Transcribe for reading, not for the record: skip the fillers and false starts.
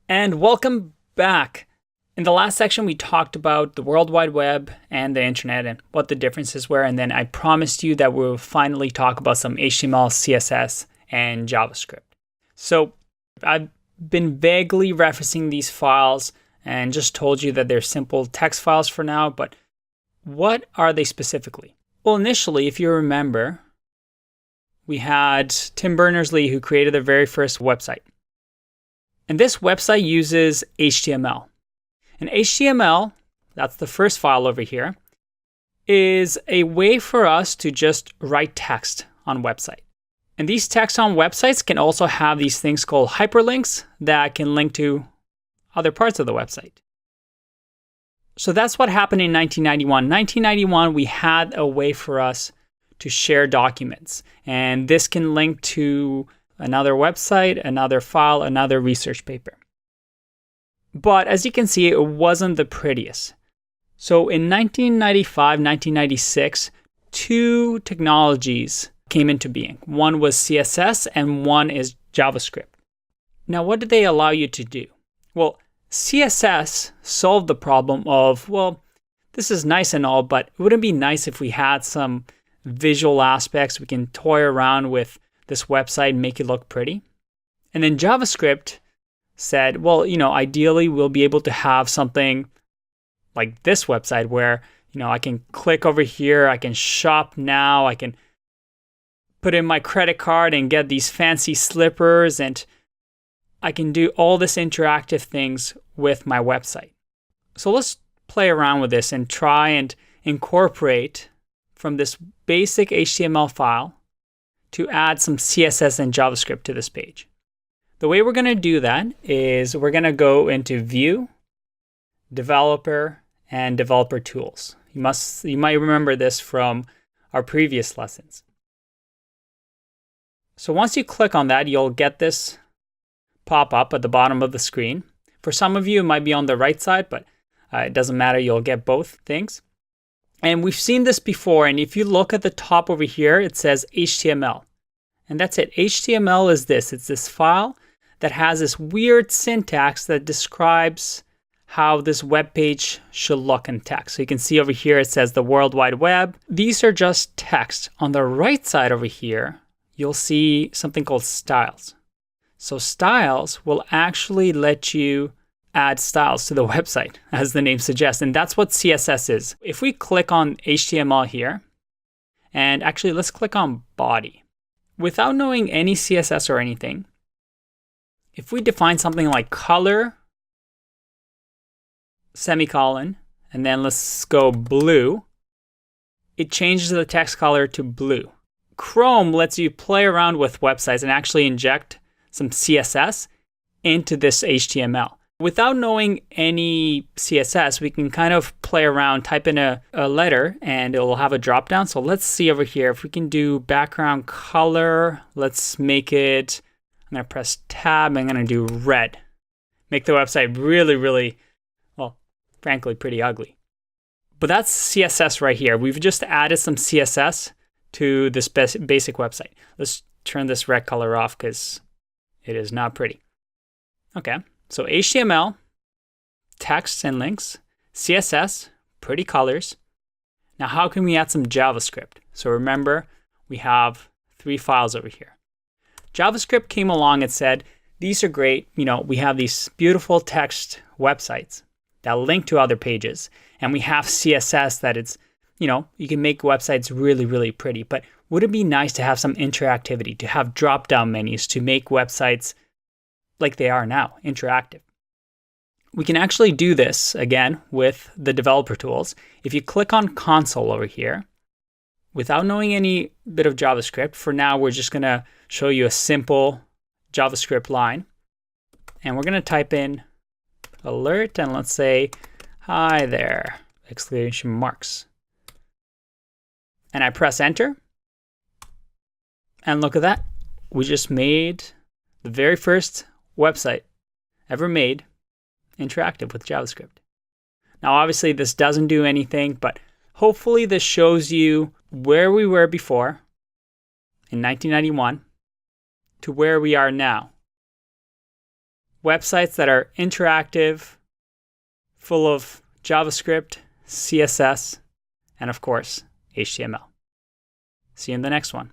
And welcome back. In the last section, we talked about the World Wide Web and the internet and what the differences were. And then I promised you that we'll finally talk about some HTML, CSS, and JavaScript. So I've been vaguely referencing these files and just told you that they're simple text files for now. But what are they specifically? Well, initially, if you remember, we had Tim Berners-Lee who created the very first website. And this website uses HTML. And HTML, that's the first file over here, is a way for us to just write text on website. And these texts on websites can also have these things called hyperlinks that can link to other parts of the website. So that's what happened in 1991. In 1991, we had a way for us to share documents. And this can link to another website, another file, another research paper. But as you can see, it wasn't the prettiest. So in 1995, 1996, two technologies came into being. One was CSS and one is JavaScript. Now, what did they allow you to do? Well, CSS solved the problem of, well, this is nice and all, but it wouldn't be nice if we had some visual aspects. We can toy around with this website and make it look pretty. And then JavaScript said, well, ideally we'll be able to have something like this website where, I can click over here, I can shop now, I can put in my credit card and get these fancy slippers, and I can do all this interactive things with my website. So let's play around with this and try and incorporate from this basic HTML file to add some CSS and JavaScript to this page. The way we're going to do that is we're going to go into View, Developer, and Developer Tools. You might remember this from our previous lessons. So once you click on that, you'll get this pop up at the bottom of the screen. For some of you, it might be on the right side, but it doesn't matter. You'll get both things. And we've seen this before, and if you look at the top over here, it says HTML. And that's it. HTML is this. It's this file that has this weird syntax that describes how this web page should look in text. So you can see over here, it says the World Wide Web. These are just text. On the right side over here, you'll see something called styles. So styles will actually let you add styles to the website, as the name suggests. And that's what CSS is. If we click on HTML here, and actually let's click on body. Without knowing any CSS or anything, if we define something like color, semicolon, and then let's go blue, it changes the text color to blue. Chrome lets you play around with websites and actually inject some CSS into this HTML. Without knowing any CSS, we can kind of play around, type in a letter, and it will have a drop down. So let's see over here if we can do background color. Let's make it, I'm going to press tab, I'm going to do red. Make the website really, really, well, frankly, pretty ugly. But that's CSS right here. We've just added some CSS to this basic website. Let's turn this red color off because it is not pretty. Okay. So HTML, text and links, CSS, pretty colors. Now, how can we add some JavaScript? So remember, we have three files over here. JavaScript came along and said, these are great. We have these beautiful text websites that link to other pages. And we have CSS that it's, you can make websites really, really pretty. But would it be nice to have some interactivity, to have drop-down menus to make websites like they are now, interactive? We can actually do this, again, with the developer tools. If you click on console over here, without knowing any bit of JavaScript, for now we're just going to show you a simple JavaScript line. And we're going to type in alert, and let's say, hi there, exclamation marks. And I press enter. And look at that. We just made the very first website ever made interactive with JavaScript. Now, obviously, this doesn't do anything, but hopefully this shows you where we were before in 1991 to where we are now websites that are interactive, full of JavaScript, CSS, and of course, HTML. See you in the next one.